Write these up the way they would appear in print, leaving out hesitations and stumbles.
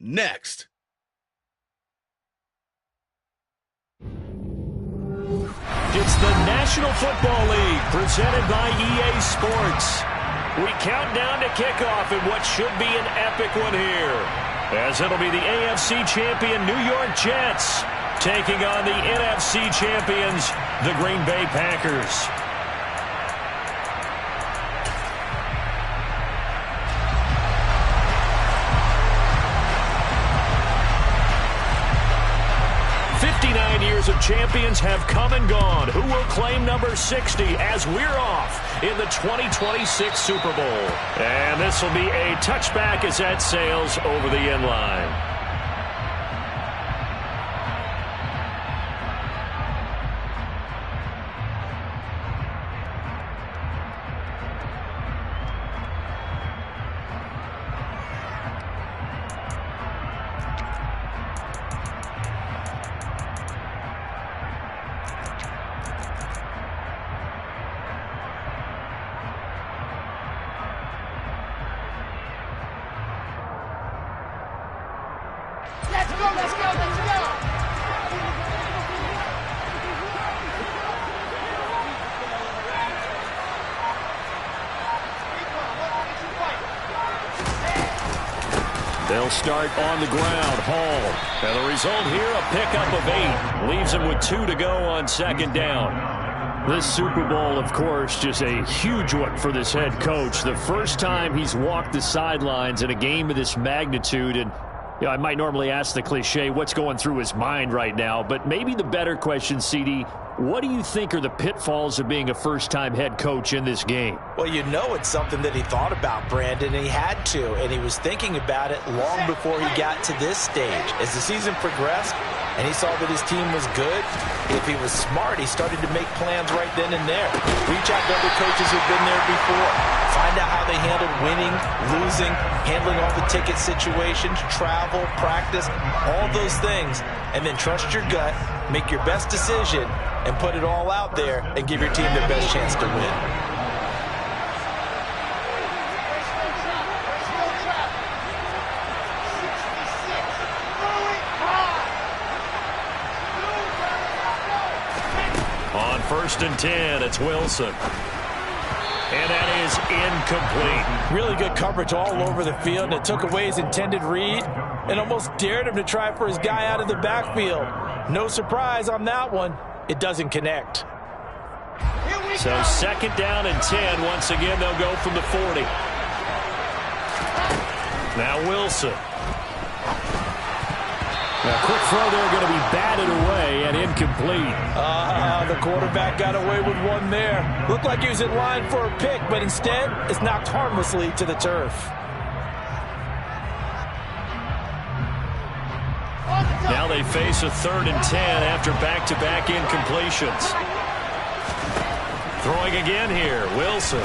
next. It's the National Football League presented by EA Sports. We count down to kickoff in what should be an epic one here, as it'll be the AFC champion New York Jets taking on the NFC champions, the Green Bay Packers. Years of champions have come and gone. Who will claim number 60 as we're off in the 2026 Super Bowl? And this will be a touchback as that sails over the end line. They'll start on the ground. Hall. And the result here, a pickup of 8. Leaves him with 2 to go on second down. This Super Bowl, of course, just a huge one for this head coach. The first time he's walked the sidelines in a game of this magnitude. And I might normally ask the cliche, what's going through his mind right now? But maybe the better question, CD, what do you think are the pitfalls of being a first-time head coach in this game? Well, you know it's something that he thought about, Brandon, and he had to, and he was thinking about it long before he got to this stage. As the season progressed and he saw that his team was good, if he was smart, he started to make plans right then and there. Reach out to other coaches who've been there before. Find out how they handled winning, losing, handling all the ticket situations, travel, practice, all those things, and then trust your gut, make your best decision, and put it all out there and give your team their best chance to win. On 1st and 10, it's Wilson. And that is incomplete. Really good coverage all over the field, and it took away his intended read and almost dared him to try for his guy out of the backfield. No surprise on that one. It doesn't connect. So 2nd down and 10. Once again, they'll go from the 40. Now Wilson. A quick throw there, going to be batted away and incomplete. The quarterback got away with one there. Looked like he was in line for a pick, but instead it's knocked harmlessly to the turf. Now they face a 3rd and 10 after back-to-back incompletions. Throwing again here, Wilson.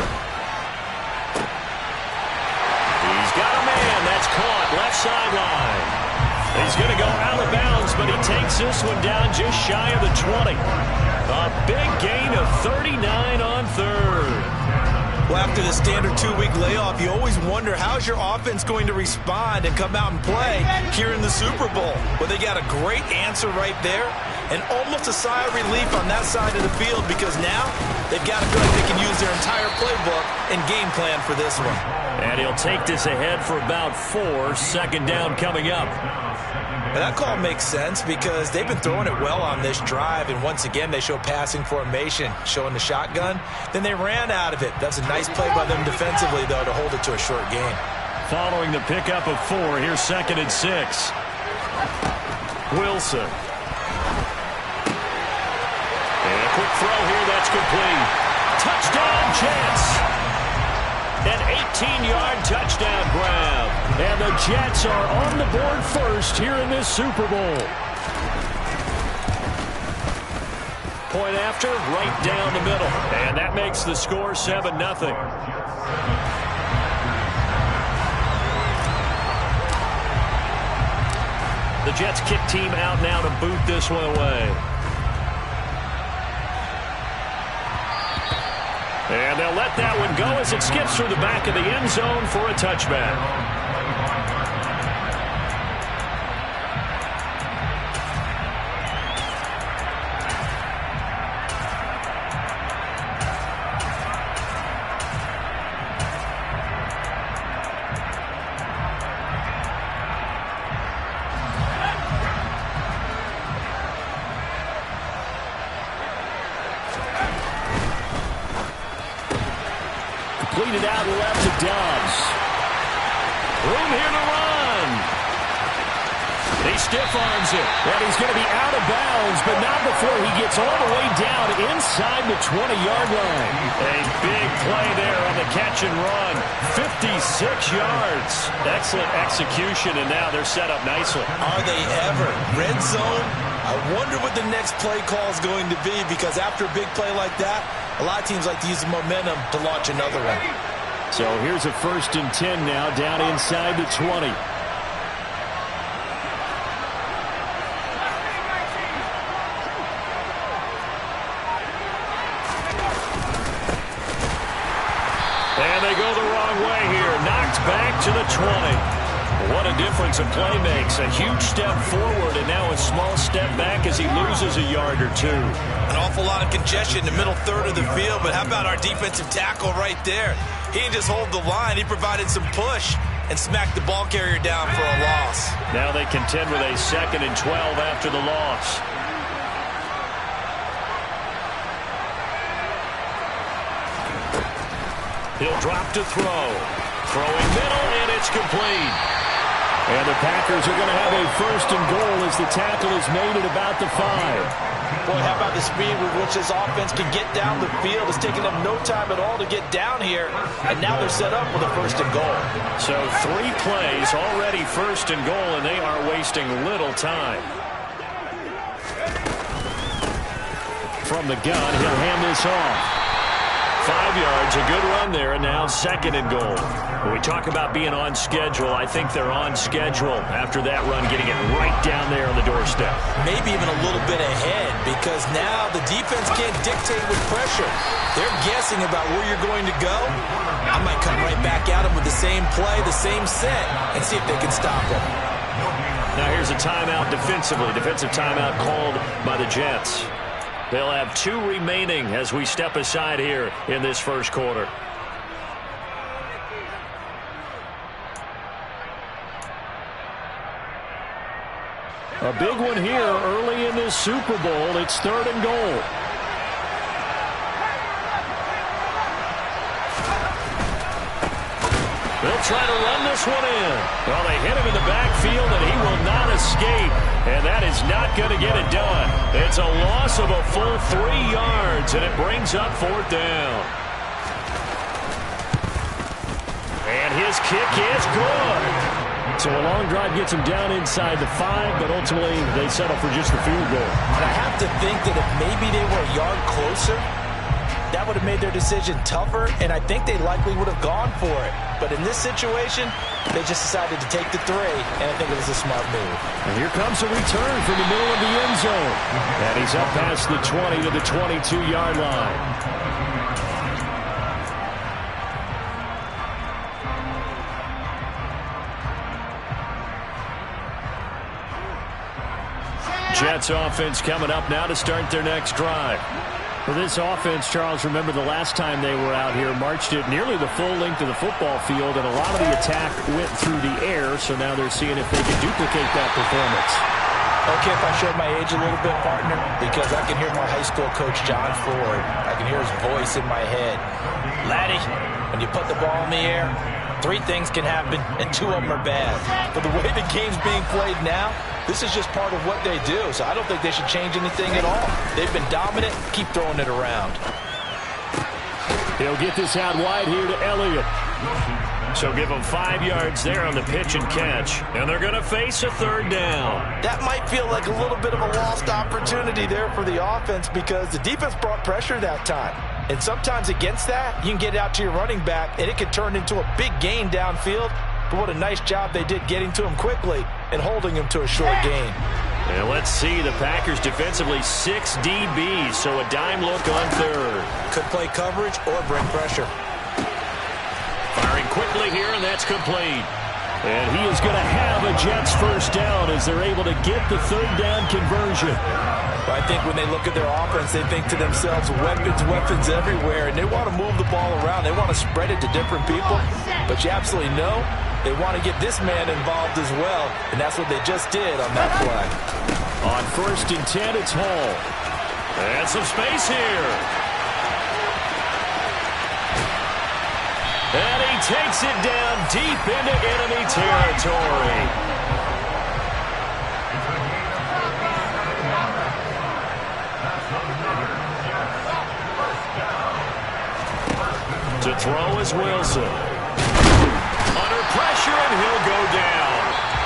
He's got a man. That's caught left sideline. He's going to go out of bounds, but he takes this one down just shy of the 20. A big gain of 39 on 3rd. Well, after the standard 2-week layoff, you always wonder how's your offense going to respond and come out and play here in the Super Bowl. Well, they got a great answer right there and almost a sigh of relief on that side of the field because now they've got to feel like they can use their entire playbook and game plan for this one. And he'll take this ahead for about 4. 2nd down coming up. And that call makes sense because they've been throwing it well on this drive, and once again they show passing formation, showing the shotgun. Then they ran out of it. That's a nice play by them defensively, though, to hold it to a short gain. Following the pickup of 4, here's 2nd and 6. Wilson. And a quick throw here, that's complete. Touchdown, Jets. An 18-yard touchdown grab. And the Jets are on the board first here in this Super Bowl. Point after, right down the middle. And that makes the score 7-0. The Jets kick team out now to boot this one away. And they'll let that one go as it skips through the back of the end zone for a touchback. completed out left to Dobbs. Room here to run. He stiff arms it, and he's going to be out of bounds, but not before he gets all the way down inside the 20-yard line. A big play there on the catch and run. 56 yards. Excellent execution, and now they're set up nicely. Are they ever? Red zone? I wonder what the next play call is going to be, because after a big play like that, a lot of teams like to use the momentum to launch another one. So here's a 1st and 10 now, down inside the 20. And they go the wrong way here. Knocked back to the 20. What a difference a play makes. A huge step forward and now a small step back as he loses a yard or two. An awful lot of congestion in the middle third of the field, but how about our defensive tackle right there? He didn't just hold the line. He provided some push and smacked the ball carrier down for a loss. Now they contend with a 2nd and 12 after the loss. He'll drop to throw. Throwing middle, and it's complete. And the Packers are going to have a 1st and goal as the tackle is made at about the 5. Boy, how about the speed with which this offense can get down the field? It's taken them no time at all to get down here, and now they're set up with a 1st and goal. So 3 plays, already 1st and goal, and they are wasting little time. From the gun, he'll hand this off. 5 yards, a good run there, and now 2nd and goal. When we talk about being on schedule, I think they're on schedule after that run, getting it right down there on the doorstep. Maybe even a little bit ahead, because now the defense can't dictate with pressure. They're guessing about where you're going to go. I might come right back at them with the same play, the same set, and see if they can stop them. Now here's a timeout defensively. Defensive timeout called by the Jets. They'll have 2 remaining as we step aside here in this 1st quarter. A big one here early in this Super Bowl. It's 3rd and goal. They'll try to run this one in. Well, they hit him in the backfield, and he will not escape. And that is not going to get it done. It's a loss of a full 3 yards, and it brings up 4th down. And his kick is good. So a long drive gets him down inside the 5, but ultimately they settle for just the field goal. And I have to think that if maybe they were a yard closer, that would have made their decision tougher, and I think they likely would have gone for it. But in this situation, they just decided to take the 3, and I think it was a smart move. And here comes a return from the middle of the end zone. And he's up past the 20 to the 22-yard line. Jets offense coming up now to start their next drive. For this offense, Charles, remember the last time they were out here, marched it nearly the full length of the football field, and a lot of the attack went through the air, so now they're seeing if they can duplicate that performance. Okay, if I show my age a little bit, partner, because I can hear my high school coach, John Ford. I can hear his voice in my head. Laddie, when you put the ball in the air, 3 things can happen, and 2 of them are bad. But the way the game's being played now, this is just part of what they do, so I don't think they should change anything at all. They've been dominant. Keep throwing it around. He'll get this out wide here to Elliott. So give them 5 yards there on the pitch and catch, and they're going to face a 3rd down. That might feel like a little bit of a lost opportunity there for the offense because the defense brought pressure that time. And sometimes against that, you can get it out to your running back, and it can turn into a big gain downfield. But what a nice job they did getting to him quickly and holding him to a short gain. And let's see, the Packers defensively 6 DBs, so a dime look on 3rd. Could play coverage or bring pressure. Firing quickly here, and that's complete. And he is going to have a Jets 1st down as they're able to get the 3rd down conversion. I think when they look at their offense, they think to themselves, weapons everywhere, and they want to move the ball around. They want to spread it to different people, but you absolutely know they want to get this man involved as well, and that's what they just did on that play. On 1st and 10, it's Hall. And some space here. he takes it down deep into enemy territory. To throw is Wilson. Under pressure, and he'll go down.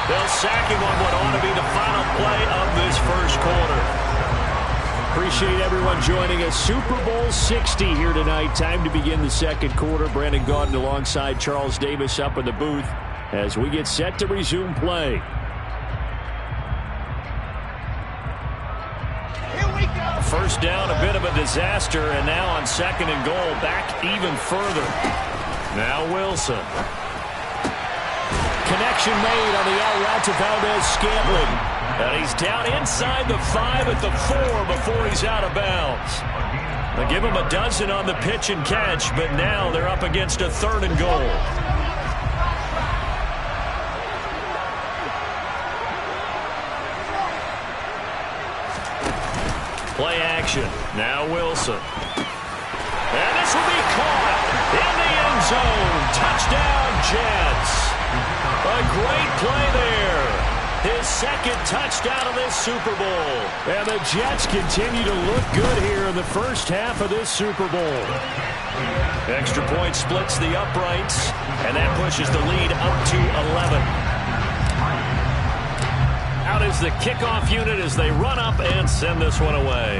They'll sack him on what ought to be the final play of this first quarter. Appreciate everyone joining us. Super Bowl 60 here tonight. Time to begin the second quarter. Brandon Gaudin alongside Charles Davis up in the booth as we get set to resume play. First down, a bit of a disaster, and now on second and goal, back even further. Now Wilson. Connection made on the out route to Valdez-Scantling. And he's down inside the 5 at the 4 before he's out of bounds. They give him a dozen on the pitch and catch, but now they're up against a third and goal. Play action. Now Wilson. And this will be caught in the end zone. Touchdown, Jets. A great play there. His second touchdown of this Super Bowl. And the Jets continue to look good here in the first half of this Super Bowl. Extra point splits the uprights, and that pushes the lead up to 11. Out is the kickoff unit as they run up and send this one away.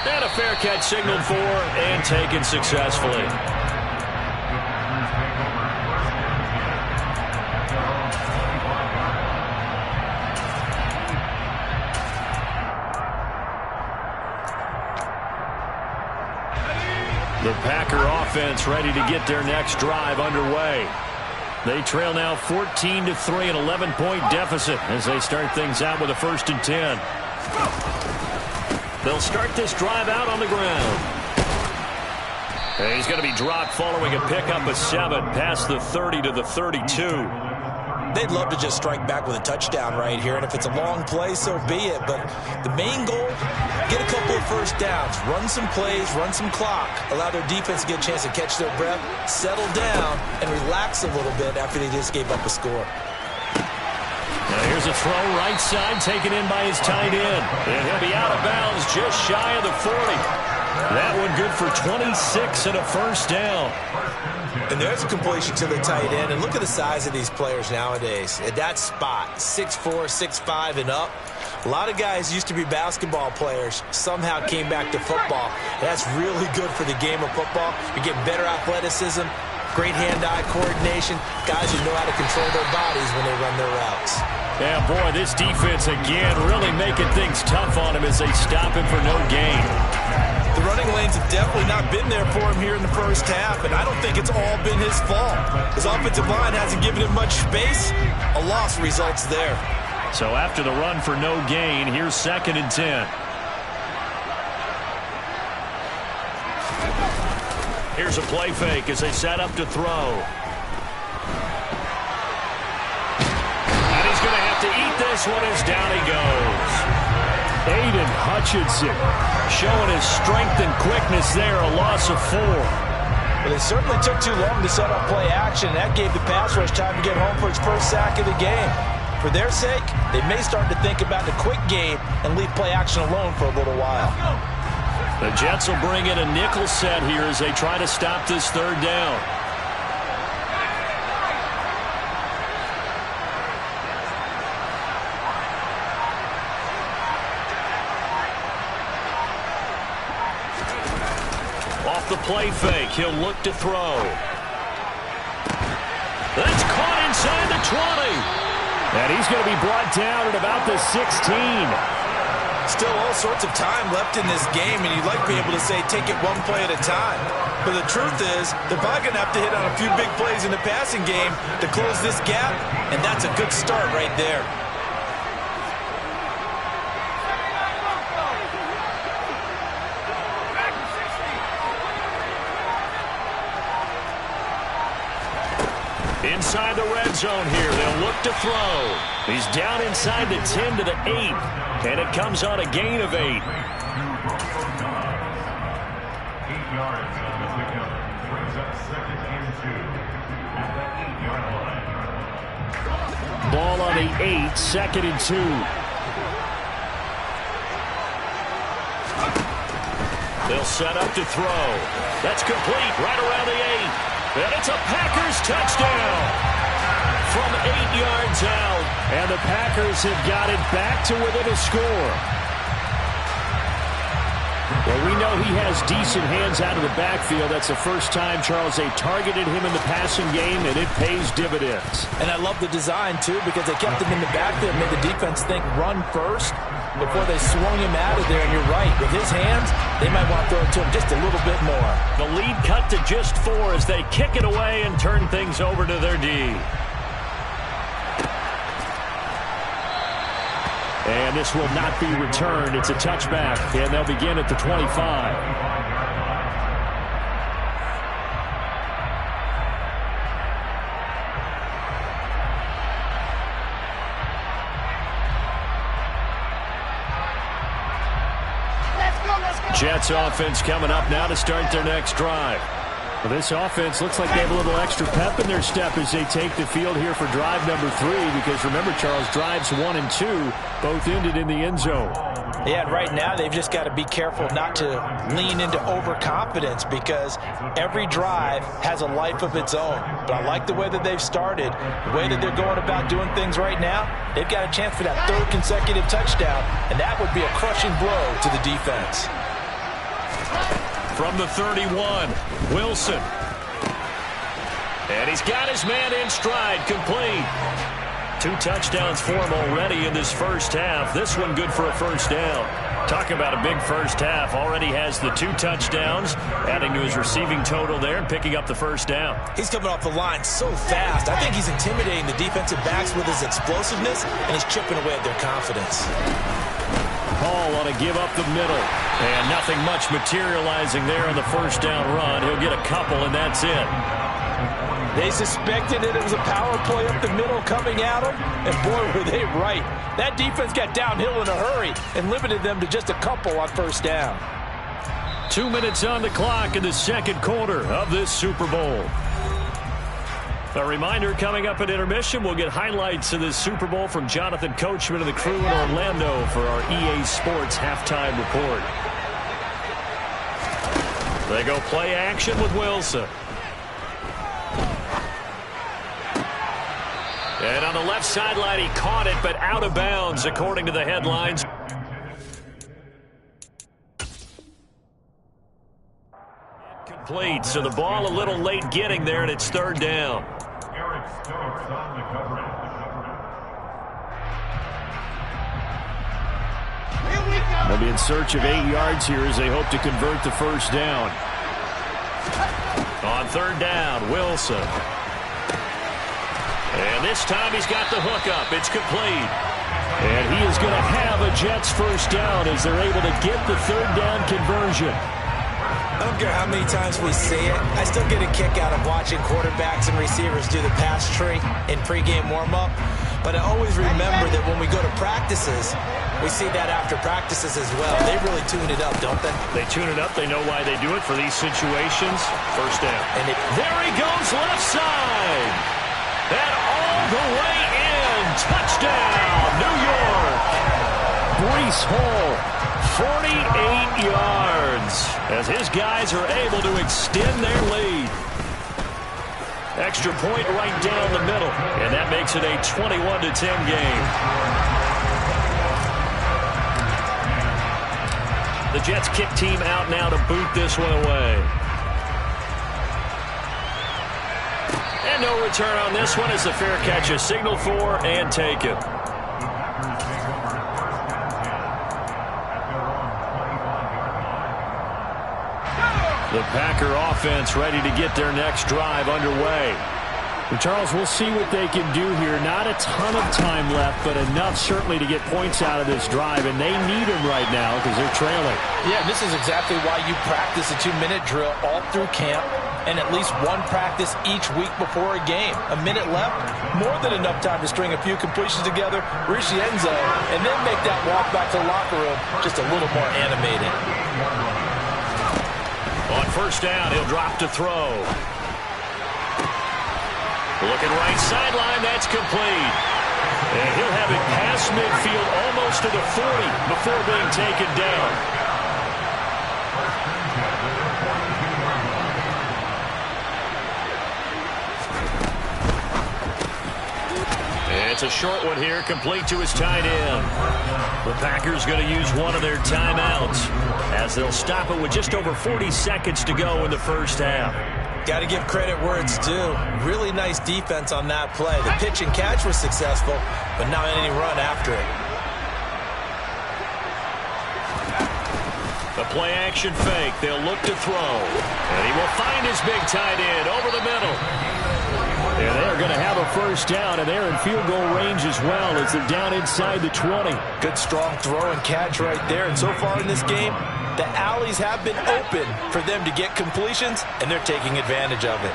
And a fair catch signaled for and taken successfully. The Packer offense ready to get their next drive underway. They trail now 14-3, an 11-point deficit as they start things out with a 1st and 10. They'll start this drive out on the ground. And he's going to be dropped following a pickup of 7 past the 30 to the 32. They'd love to just strike back with a touchdown right here, and if it's a long play, so be it. But the main goal, get a couple of first downs, run some plays, run some clock, allow their defense to get a chance to catch their breath, settle down, and relax a little bit after they just gave up a score. Now here's a throw right side taken in by his tight end. And he'll be out of bounds just shy of the 40. That one good for 26 and a first down. And there's a completion to the tight end. And look at the size of these players nowadays. At that spot, 6'4", 6'5", and up. A lot of guys used to be basketball players, somehow came back to football. That's really good for the game of football. You're getting better athleticism, great hand-eye coordination, guys who know how to control their bodies when they run their routes. Yeah, boy, this defense again really making things tough on him as they stop him for no gain. The running lanes have definitely not been there for him here in the first half, and I don't think it's all been his fault. His offensive line hasn't given him much space. A loss results there. So after the run for no gain, here's 2nd and 10. Here's a play fake as they set up to throw. And he's going to have to eat this one as down he goes. Aiden Hutchinson showing his strength and quickness there, a loss of 4. Well, it certainly took too long to set up play action. That gave the pass rush time to get home for its first sack of the game. For their sake, they may start to think about the quick game and leave play action alone for a little while. The Jets will bring in a nickel set here as they try to stop this 3rd down. Off the play fake, he'll look to throw. That's caught inside the 20. And he's going to be brought down at about the 16. Still all sorts of time left in this game, and you'd like to be able to say take it one play at a time. But the truth is, they're probably going to have to hit on a few big plays in the passing game to close this gap, and that's a good start right there. Inside the red zone here, they'll look to throw. He's down inside the 10 to the 8, and it comes on a gain of 8. on the 8, 2nd and 2. They'll set up to throw. That's complete right around the 8. And it's a Packers touchdown from 8 yards out. And the Packers have got it back to within a score. Well, we know he has decent hands out of the backfield. That's the first time, Charles, they targeted him in the passing game, and it pays dividends. And I love the design, too, because they kept him in the backfield, made the defense think run first before they swung him out of there. And you're right, with his hands, they might want to throw it to him just a little bit more. The lead cut to just 4 as they kick it away and turn things over to their D. And this will not be returned. It's a touchback, and they'll begin at the 25. Jets offense coming up now to start their next drive. Well, this offense looks like they have a little extra pep in their step as they take the field here for drive number 3, because remember, Charles, drives 1 and 2 both ended in the end zone. Yeah, right now they've just got to be careful not to lean into overconfidence, because every drive has a life of its own. But I like the way that they've started, the way that they're going about doing things right now. They've got a chance for that 3rd consecutive touchdown, and that would be a crushing blow to the defense. From the 31, Wilson. And he's got his man in stride, complete. 2 touchdowns for him already in this first half. This one good for a first down. Talk about a big first half. Already has the 2 touchdowns, adding to his receiving total there and picking up the first down. He's coming off the line so fast. I think he's intimidating the defensive backs with his explosiveness, and he's chipping away at their confidence. Paul on a give up the middle. And nothing much materializing there on the first down run. He'll get a couple, and that's it. They suspected that it was a power play up the middle coming at them, and boy, were they right. That defense got downhill in a hurry and limited them to just a couple on first down. 2 minutes on the clock in the second quarter of this Super Bowl. A reminder, coming up at intermission, we'll get highlights of this Super Bowl from Jonathan Coachman and the crew in Orlando for our EA Sports halftime report. They go play action with Wilson. And on the left sideline, he caught it, but out of bounds, according to the headlines. Complete, so the ball a little late getting there, and it's 3rd down. They'll be in search of 8 yards here as they hope to convert the first down. On 3rd down, Wilson. And this time he's got the hook up. It's complete. And he is going to have a Jets first down as they're able to get the 3rd down conversion. I don't care how many times we see it. I still get a kick out of watching quarterbacks and receivers do the pass tree in pregame warm-up. But I always remember that when we go to practices, we see that after practices as well. They really tune it up, don't they? They tune it up. They know why they do it for these situations. First down. And there he goes, left side. And all the way in. Touchdown, New York. Breece Hall, 48 yards, as his guys are able to extend their lead. Extra point right down the middle, and that makes it a 21-10 game. The Jets kick team out now to boot this one away. And no return on this one as the fair catch is signaled for and taken. The Packer offense ready to get their next drive underway. And Charles, we'll see what they can do here. Not a ton of time left, but enough certainly to get points out of this drive, and they need them right now because they're trailing. Yeah, this is exactly why you practice a 2-minute drill all through camp and at least one practice each week before a game. A minute left, more than enough time to string a few completions together, reach the end zone, and then make that walk back to the locker room just a little more animated. On first down, he'll drop to throw. Looking right sideline, that's complete. And across midfield, almost to the 40 before being taken down. It's a short one here, complete to his tight end. The Packers going to use one of their timeouts as they'll stop it with just over 40 seconds to go in the first half. Got to give credit where it's due. Really nice defense on that play. The pitch and catch was successful, but not any run after it. The play action fake. They'll look to throw. And he will find his big tight end over the middle. And they're going to have a first down, and they're in field goal range as well as they're down inside the 20. Good strong throw and catch right there. And so far in this game, the alleys have been open for them to get completions, and they're taking advantage of it.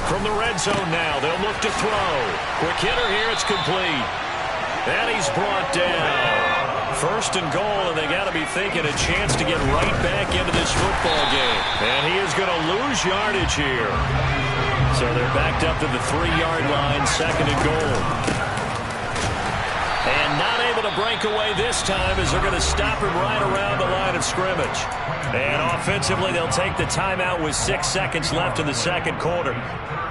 From the red zone now, they'll look to throw. Quick hitter here, it's complete. And he's brought down. First and goal, and they got to be thinking a chance to get right back into this football game. And he is going to lose yardage here. So they're backed up to the 3-yard line, second and goal. And not able to break away this time as they're going to stop him right around the line of scrimmage. And offensively, they'll take the timeout with 6 seconds left in the second quarter.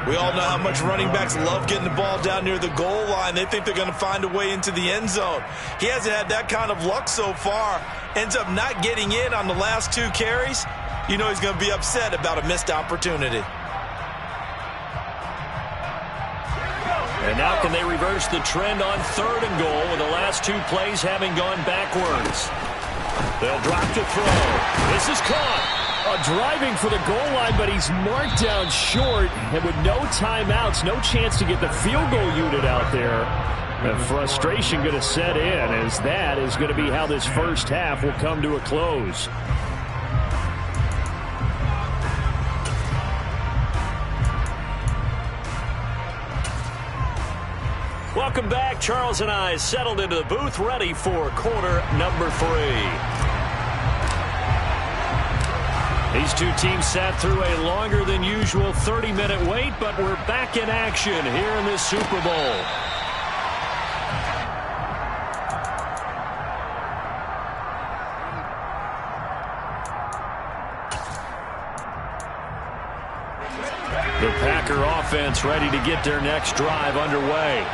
We all know how much running backs love getting the ball down near the goal line. They think they're going to find a way into the end zone. He hasn't had that kind of luck so far. Ends up not getting in on the last 2 carries. You know he's going to be upset about a missed opportunity. And now can they reverse the trend on third and goal with the last 2 plays having gone backwards? They'll drop to throw. This is caught. Driving for the goal line, but he's marked down short. And with no timeouts, no chance to get the field goal unit out there. The frustration going to set in as that is going to be how this first half will come to a close. Welcome back. Charles and I settled into the booth, ready for quarter number 3. These two teams sat through a longer than usual 30-minute wait, but we're back in action here in this Super Bowl. The Packer offense ready to get their next drive underway.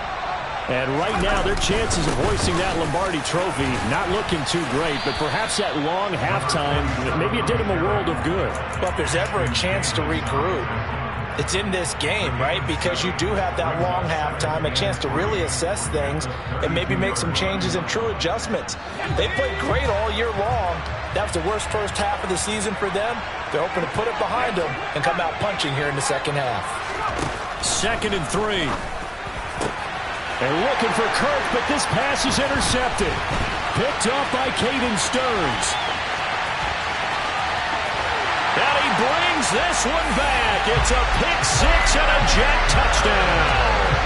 And right now, their chances of hoisting that Lombardi trophy not looking too great, but perhaps that long halftime, maybe it did them a world of good. Well, if there's ever a chance to regroup, it's in this game, right? Because you do have that long halftime, a chance to really assess things and maybe make some changes and true adjustments. They played great all year long. That was the worst first half of the season for them. They're hoping to put it behind them and come out punching here in the second half. 2nd and 3. And looking for Kirk, but this pass is intercepted. Picked off by Caden Stearns. And he brings this one back. It's a pick-6 and a jet touchdown.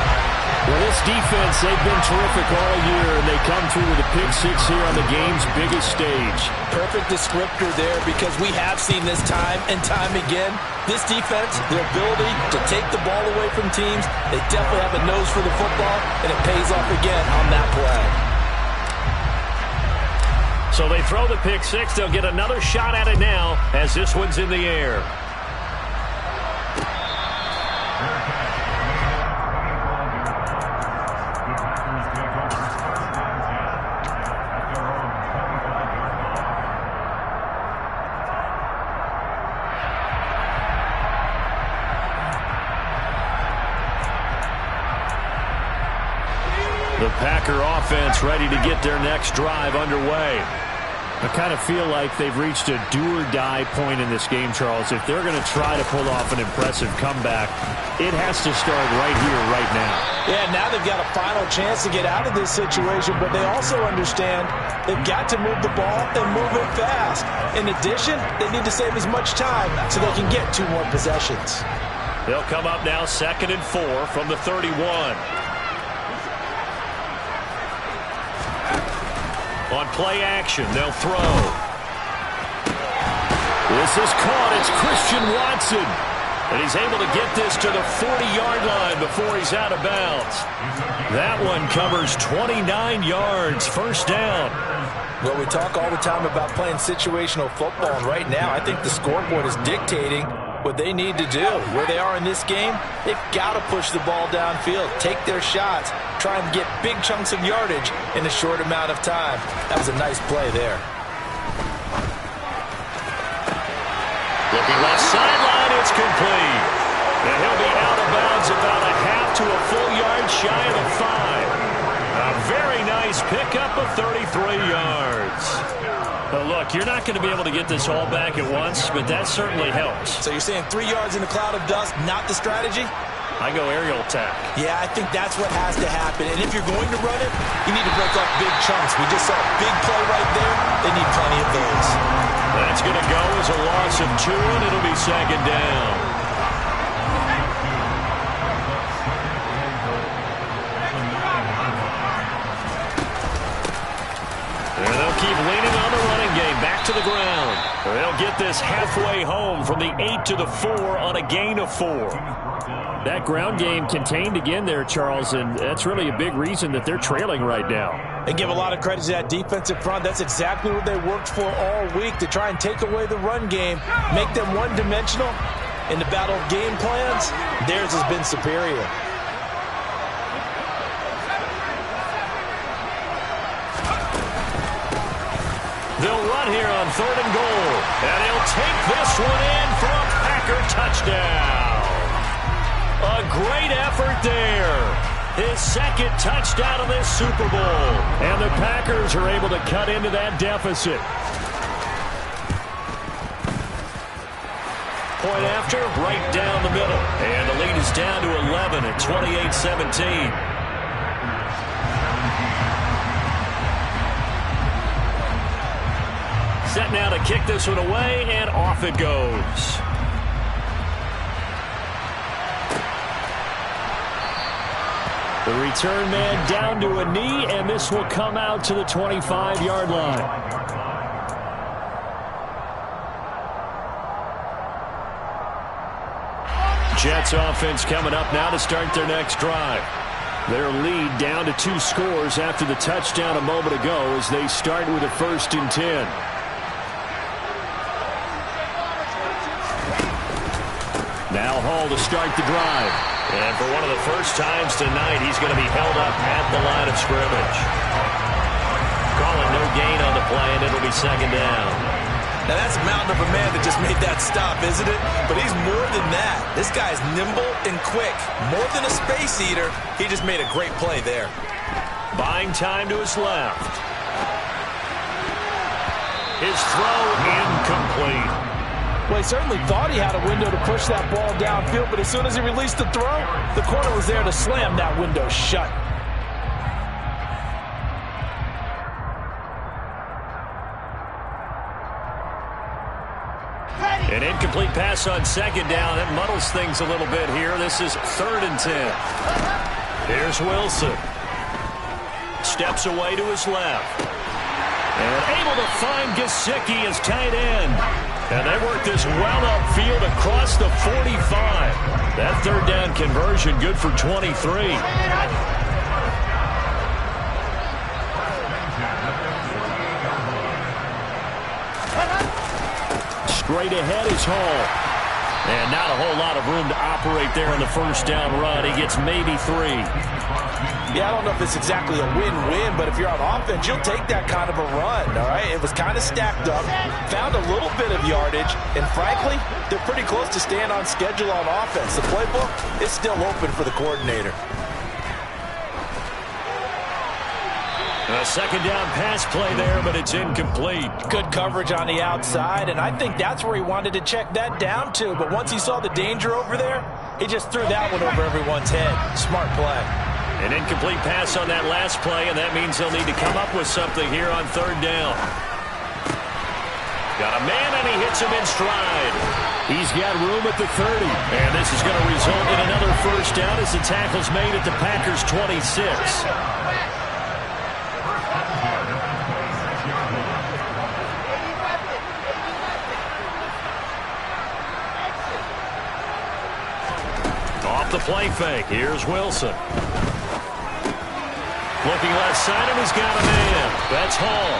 Well, this defense, they've been terrific all year, and they come through with a pick-6 here on the game's biggest stage. Perfect descriptor there, because we have seen this time and time again. This defense, their ability to take the ball away from teams, they definitely have a nose for the football, and it pays off again on that play. So they throw the pick-6. They'll get another shot at it now as this one's in the air. The Packer offense ready to get their next drive underway. I kind of feel like they've reached a do-or-die point in this game, Charles. If they're going to try to pull off an impressive comeback, it has to start right here, right now. Yeah, now they've got a final chance to get out of this situation, but they also understand they've got to move the ball and move it fast. In addition, they need to save as much time so they can get 2 more possessions. They'll come up now 2nd and 4 from the 31. On play action, they'll throw. This is caught. It's Christian Watson. And he's able to get this to the 40-yard line before he's out of bounds. That one covers 29 yards, first down. Well, we talk all the time about playing situational football, and right now I think the scoreboard is dictating what they need to do. Where they are in this game, they've got to push the ball downfield, take their shots, try and get big chunks of yardage in a short amount of time. That was a nice play there. Looking left sideline, it's complete. And he'll be out of bounds about a half to a full yard shy of the 5. A very nice pickup of 33 yards. But look, you're not going to be able to get this all back at once, but that certainly helps. So you're saying 3 yards in a cloud of dust, not the strategy? I go aerial attack. Yeah, I think that's what has to happen. And if you're going to run it, you need to break up big chunks. We just saw a big play right there. They need plenty of those. That's going to go as a loss of 2, and it'll be second down. And they'll keep leaning on the running game. Back to the ground. They'll get this halfway home from the 8 to the 4 on a gain of 4. That ground game contained again there, Charles, and that's really a big reason that they're trailing right now. They give a lot of credit to that defensive front. That's exactly what they worked for all week, to try and take away the run game, make them one-dimensional. In the battle of game plans, theirs has been superior. They'll run here on 3rd and goal. And he'll take this one in for a Packer touchdown. A great effort there. His second touchdown of this Super Bowl. And the Packers are able to cut into that deficit. Point after, right down the middle. And the lead is down to 11 at 28-17. Set now to kick this one away, and off it goes. The return man down to a knee, and this will come out to the 25-yard line. Jets offense coming up now to start their next drive. Their lead down to 2 scores after the touchdown a moment ago as they start with a 1st and 10. Now Hall to start the drive. And for one of the first times tonight, he's going to be held up at the line of scrimmage. Calling no gain on the play, and it'll be second down. Now that's a mountain of a man that just made that stop, isn't it? But he's more than that. This guy's nimble and quick. More than a space eater, he just made a great play there. Buying time to his left. His throw incomplete. Well, he certainly thought he had a window to push that ball downfield, but as soon as he released the throw, the corner was there to slam that window shut. An incomplete pass on second down. That muddles things a little bit here. This is 3rd and 10. Here's Wilson. Steps away to his left. And able to find Gesicki as tight end. And they work this well upfield across the 45. That 3rd down conversion good for 23. Straight ahead is Hall. And not a whole lot of room to operate there on the 1st down run. He gets maybe 3. Yeah, I don't know if it's exactly a win-win, but if you're on offense, you'll take that kind of a run, all right? It was kind of stacked up, found a little bit of yardage, and frankly, they're pretty close to staying on schedule on offense. The playbook is still open for the coordinator. A 2nd down pass play there, but it's incomplete. Good coverage on the outside, and I think that's where he wanted to check that down to. But once he saw the danger over there, he just threw that one over everyone's head. Smart play. An incomplete pass on that last play, and that means they'll need to come up with something here on 3rd down. Got a man, and he hits him in stride. He's got room at the 30. And this is going to result in another 1st down as the tackle's made at the Packers' 26. off the play fake. Here's Wilson. Looking left side, and he's got a man. That's Hall.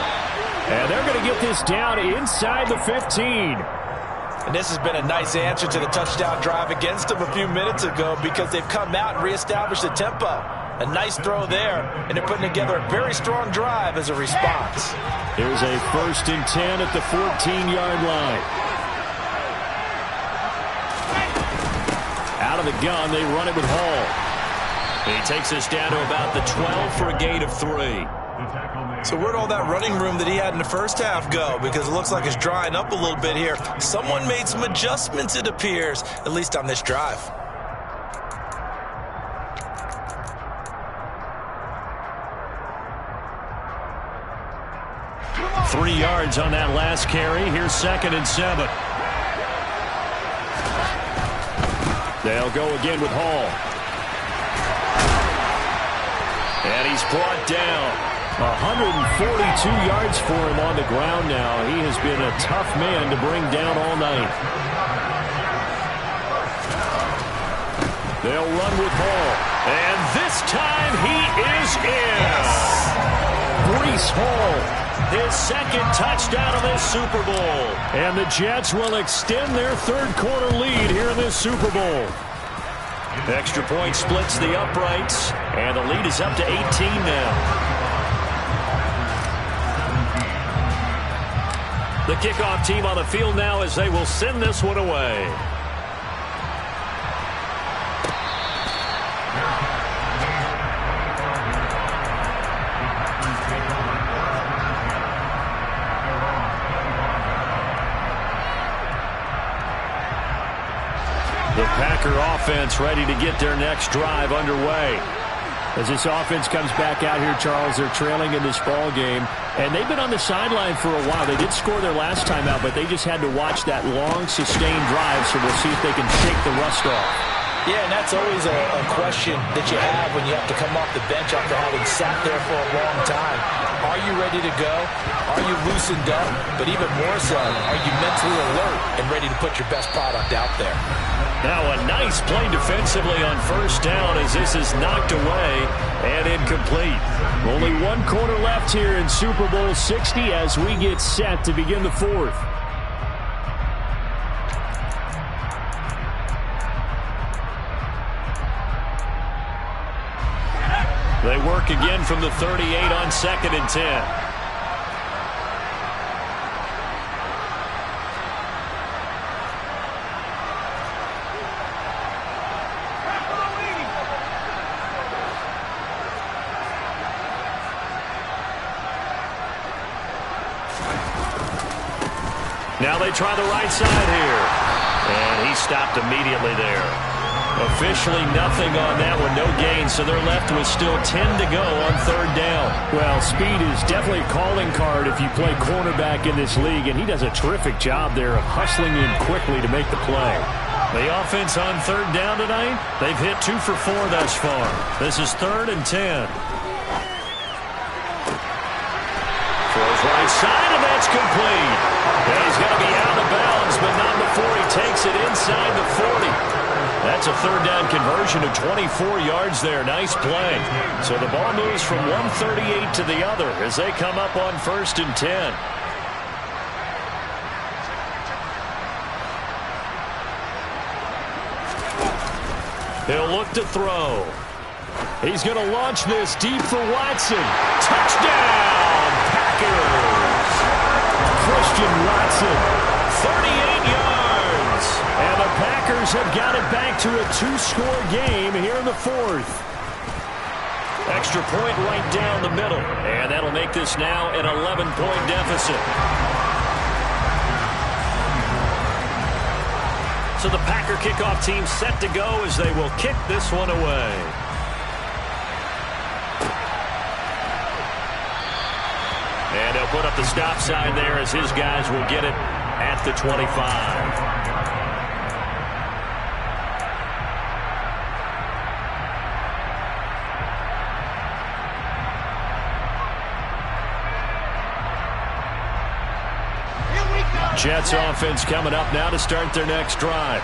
And they're going to get this down inside the 15. And this has been a nice answer to the touchdown drive against them a few minutes ago because they've come out and reestablished the tempo. A nice throw there, and they're putting together a very strong drive as a response. Here's a 1st and 10 at the 14-yard line. Out of the gun, they run it with Hall. He takes us down to about the 12 for a gain of 3. So where'd all that running room that he had in the first half go? Because it looks like it's drying up a little bit here. Someone made some adjustments, it appears, at least on this drive. Three yards on that last carry. Here's 2nd and 7. They'll go again with Hall. And he's brought down. 142 yards for him on the ground now. He has been a tough man to bring down all night. They'll run with Hall. And this time he is in. Breece Hall. His 2nd touchdown of this Super Bowl. And the Jets will extend their 3rd quarter lead here in this Super Bowl. Extra point splits the uprights. And the lead is up to 18 now. The kickoff team on the field now as they will send this one away. The Packer offense ready to get their next drive underway. As this offense comes back out here, Charles, they're trailing in this ball game. And they've been on the sideline for a while. They did score their last time out, but they just had to watch that long, sustained drive, so we'll see if they can shake the rust off. Yeah, and that's always a question that you have when you have to come off the bench after having sat there for a long time. Are you ready to go? Are you loosened up? But even more so, are you mentally alert and ready to put your best product out there? Now a nice play defensively on 1st down as this is knocked away and incomplete. Only 1 quarter left here in Super Bowl 60 as we get set to begin the 4th. They work again from the 38 on 2nd and 10. Now they try the right side here. And he stopped immediately there. Officially nothing on that one, no gain, so they're left with still 10 to go on 3rd down. Well, speed is definitely a calling card if you play cornerback in this league, and he does a terrific job there of hustling in quickly to make the play. The offense on 3rd down tonight, they've hit 2 for 4 thus far. This is 3rd and 10. Throws right side, and that's complete. And he's going to be out of bounds, but not before he takes it inside the 40. That's a 3rd down conversion of 24 yards there. Nice play. So the ball moves from 138 to the other as they come up on 1st and 10. He'll look to throw. He's going to launch this deep for Watson. Touchdown, Packers! Christian Watson. 38 yards. And the Packers have got it back to a 2-score game here in the 4th. Extra point right down the middle. And that'll make this now an 11-point deficit. So the Packer kickoff team set to go as they will kick this one away. And they'll put up the stop sign there as his guys will get it at the 25. Jets offense coming up now to start their next drive.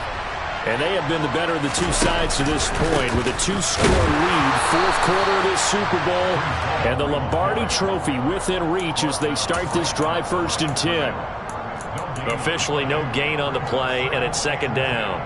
And they have been the better of the two sides to this point with a 2-score lead. Fourth quarter of this Super Bowl. And the Lombardi Trophy within reach as they start this drive 1st and 10. Officially no gain on the play, and it's 2nd down.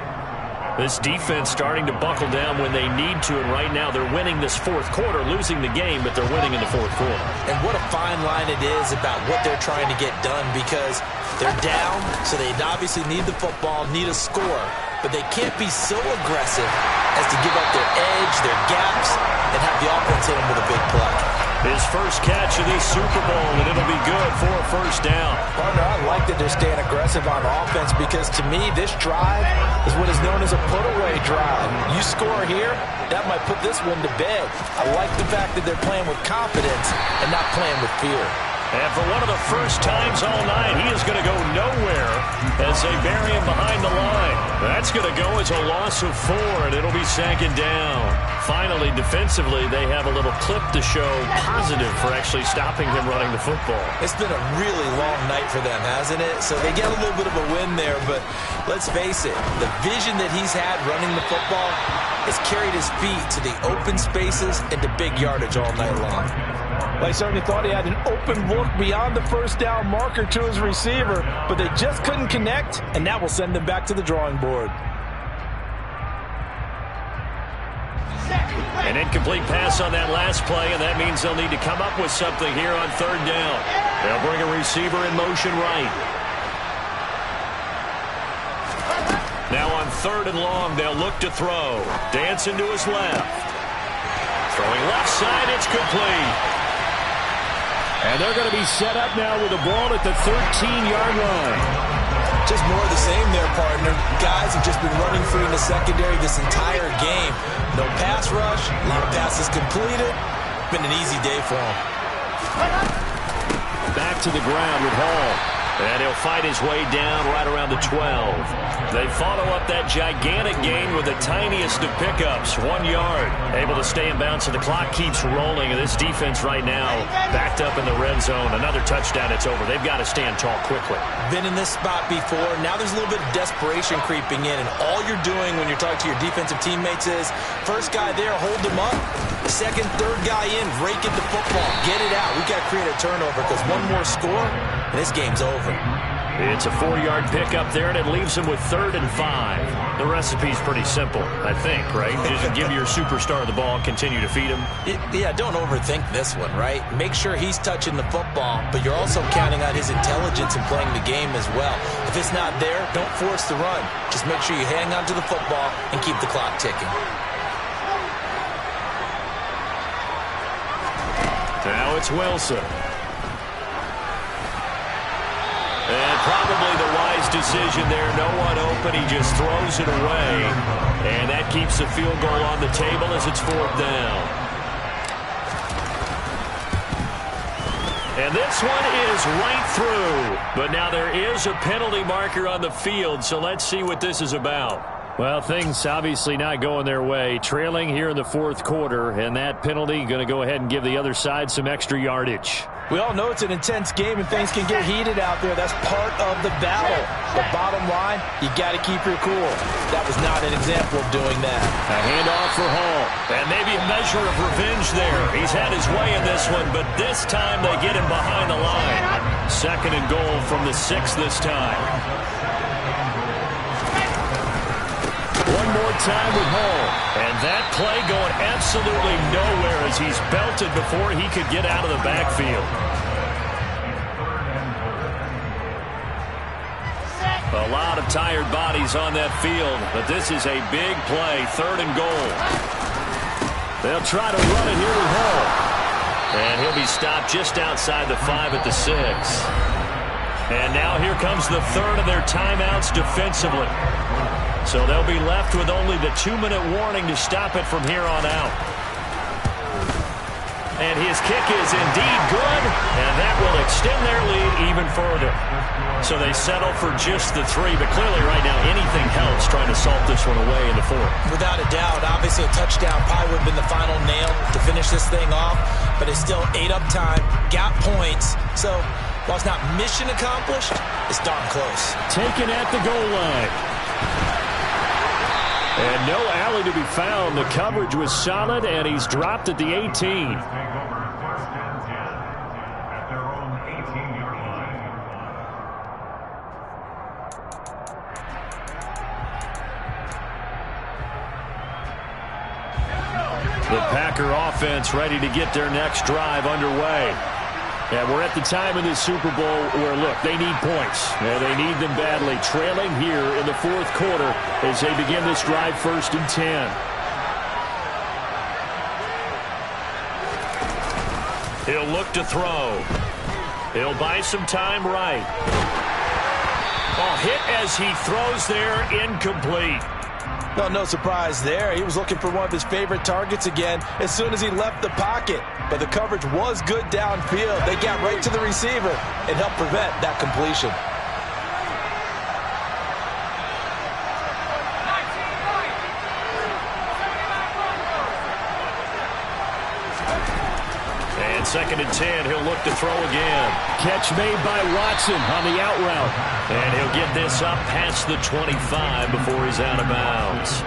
This defense starting to buckle down when they need to, and right now they're winning this 4th quarter, losing the game, but they're winning in the 4th quarter. And what a fine line it is about what they're trying to get done, because they're down, so they obviously need the football, need a score, but they can't be so aggressive as to give up their edge, their gaps, and have the offense hit them with a big play. His first catch of this Super Bowl, and it'll be good for a 1st down. Partner, I like that they're staying aggressive on offense because, to me, this drive is what is known as a put-away drive. You score here, that might put this one to bed. I like the fact that they're playing with confidence and not playing with fear. And for one of the first times all night, he is going to go nowhere as they bury him behind the line. That's going to go as a loss of 4, and it'll be 2nd down. Finally, defensively, they have a little clip to show positive for actually stopping him running the football. It's been a really long night for them, hasn't it? So they get a little bit of a win there, but let's face it, the vision that he's had running the football has carried his feet to the open spaces and to big yardage all night long. They certainly thought he had an open look beyond the 1st down marker to his receiver, but they just couldn't connect, and that will send them back to the drawing board. An incomplete pass on that last play, and that means they'll need to come up with something here on 3rd down. They'll bring a receiver in motion right. Now on 3rd and long, they'll look to throw. Dancing to his left. Throwing left side, it's complete. And they're going to be set up now with the ball at the 13-yard line. Just more of the same there, partner. Guys have just been running free in the secondary this entire game. No pass rush, a lot of passes completed. Been an easy day for them. Back to the ground with Hall. And he'll fight his way down right around the 12. They follow up that gigantic gain with the tiniest of pickups, 1 yard. Able to stay in bounds, so the clock keeps rolling. And this defense right now backed up in the red zone. Another touchdown, it's over. They've got to stand tall quickly. Been in this spot before. Now there's a little bit of desperation creeping in. And all you're doing when you're talking to your defensive teammates is, first guy there, hold them up. Second, third guy in, rake at the football. Get it out. We've got to create a turnover because one more score, and this game's over. It's a 4-yard pickup there, and it leaves them with 3rd and 5. The recipe's pretty simple, I think, right? Just give your superstar the ball and continue to feed him. Yeah, don't overthink this one, right? Make sure he's touching the football, but you're also counting on his intelligence in playing the game as well. If it's not there, don't force the run. Just make sure you hang on to the football and keep the clock ticking. Now it's Wilson. And probably the wise decision there. No one open. He just throws it away. And that keeps the field goal on the table as it's 4th down. And this one is right through. But now there is a penalty marker on the field, so let's see what this is about. Well, things obviously not going their way. Trailing here in the 4th quarter, and that penalty going to go ahead and give the other side some extra yardage. We all know it's an intense game and things can get heated out there. That's part of the battle. But bottom line, you got to keep your cool. That was not an example of doing that. A handoff for Hall. And maybe a measure of revenge there. He's had his way in this one, but this time they get him behind the line. 2nd and goal from the 6 this time. One more time with Hall. And that play going absolutely nowhere as he's belted before he could get out of the backfield. A lot of tired bodies on that field, but this is a big play. 3rd and goal. They'll try to run it here with Hall. And he'll be stopped just outside the 5 at the 6. And now here comes the 3rd of their timeouts defensively. So they'll be left with only the 2-minute warning to stop it from here on out. And his kick is indeed good, and that will extend their lead even further. So they settle for just the 3, but clearly right now anything helps trying to salt this one away in the 4th. Without a doubt, obviously a touchdown probably would have been the final nail to finish this thing off, but it's still 8 up time, got points. So while it's not mission accomplished, it's darn close. Taken at the goal line. And no alley to be found. The coverage was solid, and he's dropped at the 18. The Packer offense ready to get their next drive underway. And we're at the time in this Super Bowl where, look, they need points. And they need them badly. Trailing here in the fourth quarter as they begin this drive, 1st and 10. He'll look to throw. He'll buy some time right. Oh, hit as he throws there, incomplete. Well, no surprise there. He was looking for one of his favorite targets again as soon as he left the pocket. But the coverage was good downfield. They got right to the receiver and helped prevent that completion. And 2nd and 10, he'll look to throw again. Catch made by Watson on the out route. And he'll get this up past the 25 before he's out of bounds.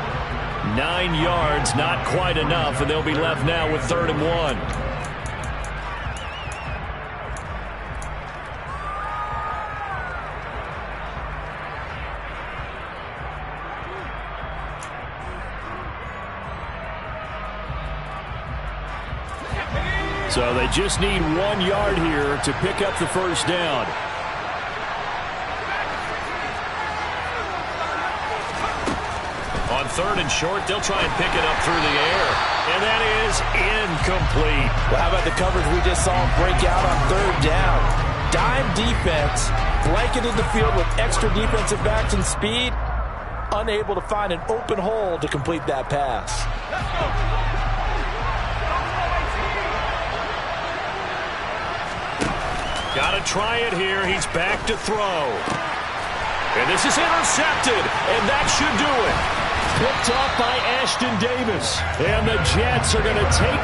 9 yards, not quite enough, and they'll be left now with 3rd and 1. So they just need 1 yard here to pick up the first down. On 3rd and short, they'll try and pick it up through the air. And that is incomplete. Well, how about the coverage we just saw break out on 3rd down? Dime defense, blanketed the field with extra defensive backs and speed, unable to find an open hole to complete that pass. Got to try it here. He's back to throw. And this is intercepted, and that should do it. Picked off by Ashton Davis. And the Jets are going to take